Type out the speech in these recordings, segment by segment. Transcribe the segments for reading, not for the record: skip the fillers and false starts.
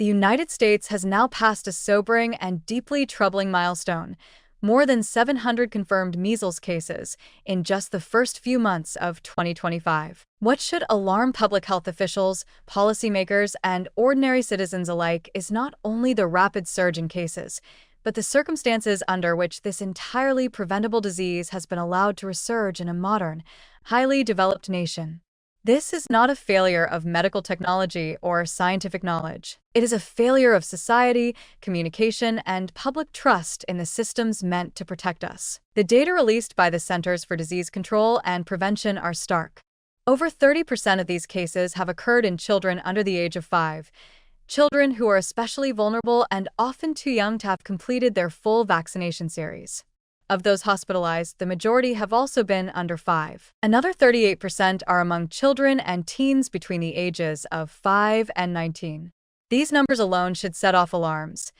The United States has now passed a sobering and deeply troubling milestone: more than 700 confirmed measles cases in just the first few months of 2025. What should alarm public health officials, policymakers, and ordinary citizens alike is not only the rapid surge in cases, but the circumstances under which this entirely preventable disease has been allowed to resurge in a modern, highly developed nation. This is not a failure of medical technology or scientific knowledge. It is a failure of society, communication, and public trust in the systems meant to protect us. The data released by the Centers for Disease Control and Prevention are stark. Over 30% of these cases have occurred in children under the age of 5, children who are especially vulnerable and often too young to have completed their full vaccination series. Of those hospitalized, the majority have also been under 5. Another 38% are among children and teens between the ages of 5 and 19. These numbers alone should set off alarms.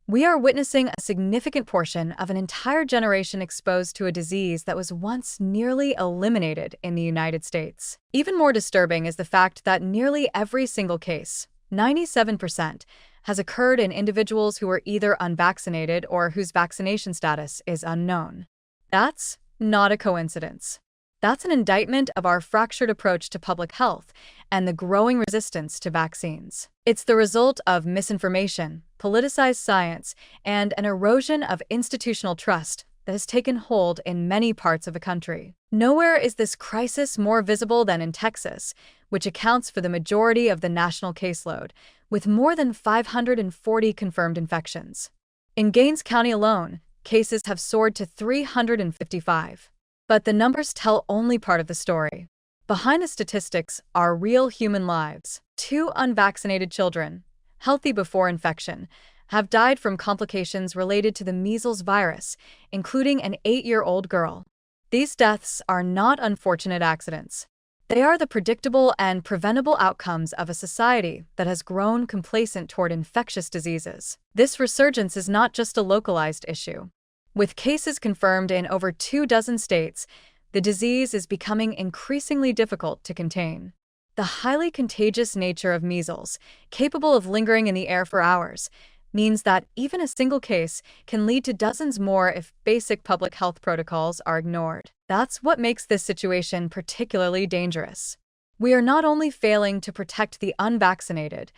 We are witnessing a significant portion of an entire generation exposed to a disease that was once nearly eliminated in the United States. Even more disturbing is the fact that nearly every single case, 97%, has occurred in individuals who are either unvaccinated or whose vaccination status is unknown. That's not a coincidence. That's an indictment of our fractured approach to public health and the growing resistance to vaccines. It's the result of misinformation, politicized science, and an erosion of institutional trust that has taken hold in many parts of the country. Nowhere is this crisis more visible than in Texas, which accounts for the majority of the national caseload, with more than 540 confirmed infections. In Gaines County alone, cases have soared to 355. But the numbers tell only part of the story. Behind the statistics are real human lives. 2 unvaccinated children, healthy before infection, have died from complications related to the measles virus, including an 8-year-old girl. These deaths are not unfortunate accidents. They are the predictable and preventable outcomes of a society that has grown complacent toward infectious diseases. This resurgence is not just a localized issue. With cases confirmed in over 24 states, the disease is becoming increasingly difficult to contain. The highly contagious nature of measles, capable of lingering in the air for hours, means that even a single case can lead to dozens more if basic public health protocols are ignored. That's what makes this situation particularly dangerous. We are not only failing to protect the unvaccinated,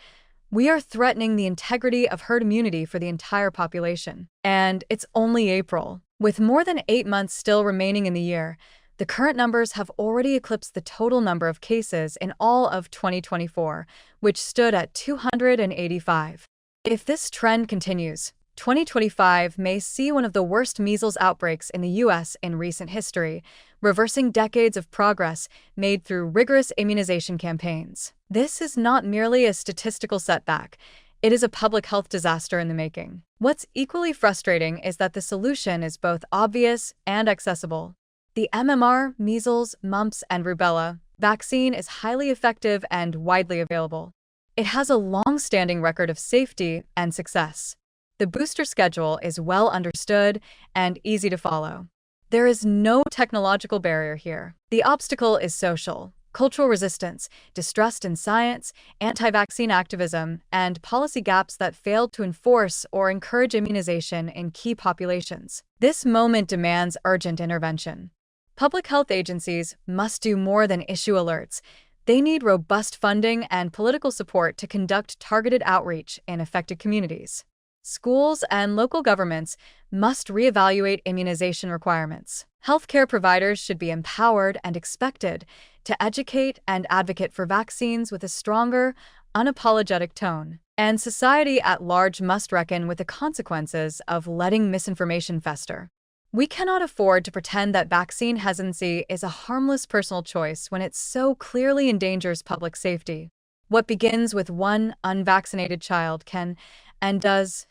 we are threatening the integrity of herd immunity for the entire population. And it's only April. With more than 8 months still remaining in the year, the current numbers have already eclipsed the total number of cases in all of 2024, which stood at 285. If this trend continues, 2025 may see one of the worst measles outbreaks in the U.S. in recent history, reversing decades of progress made through rigorous immunization campaigns. This is not merely a statistical setback, it is a public health disaster in the making. What's equally frustrating is that the solution is both obvious and accessible. The MMR, measles, mumps, and rubella vaccine is highly effective and widely available. It has a long-standing record of safety and success. The booster schedule is well understood and easy to follow. There is no technological barrier here. The obstacle is social, cultural resistance, distrust in science, anti-vaccine activism, and policy gaps that failed to enforce or encourage immunization in key populations. This moment demands urgent intervention. Public health agencies must do more than issue alerts. They need robust funding and political support to conduct targeted outreach in affected communities. Schools and local governments must reevaluate immunization requirements. Healthcare providers should be empowered and expected to educate and advocate for vaccines with a stronger, unapologetic tone. And society at large must reckon with the consequences of letting misinformation fester. We cannot afford to pretend that vaccine hesitancy is a harmless personal choice when it so clearly endangers public safety. What begins with one unvaccinated child can, and does,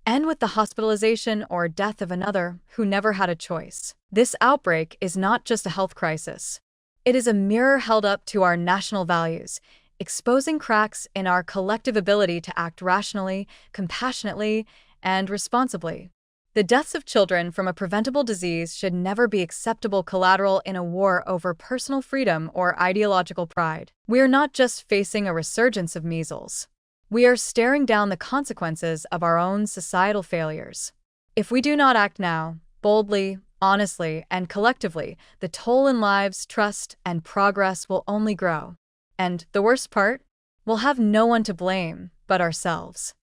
end with the hospitalization or death of another who never had a choice. This outbreak is not just a health crisis. It is a mirror held up to our national values, exposing cracks in our collective ability to act rationally, compassionately, and responsibly. The deaths of children from a preventable disease should never be acceptable collateral in a war over personal freedom or ideological pride. We are not just facing a resurgence of measles. We are staring down the consequences of our own societal failures. If we do not act now, boldly, honestly, and collectively, the toll in lives, trust, and progress will only grow. And the worst part? We'll have no one to blame but ourselves.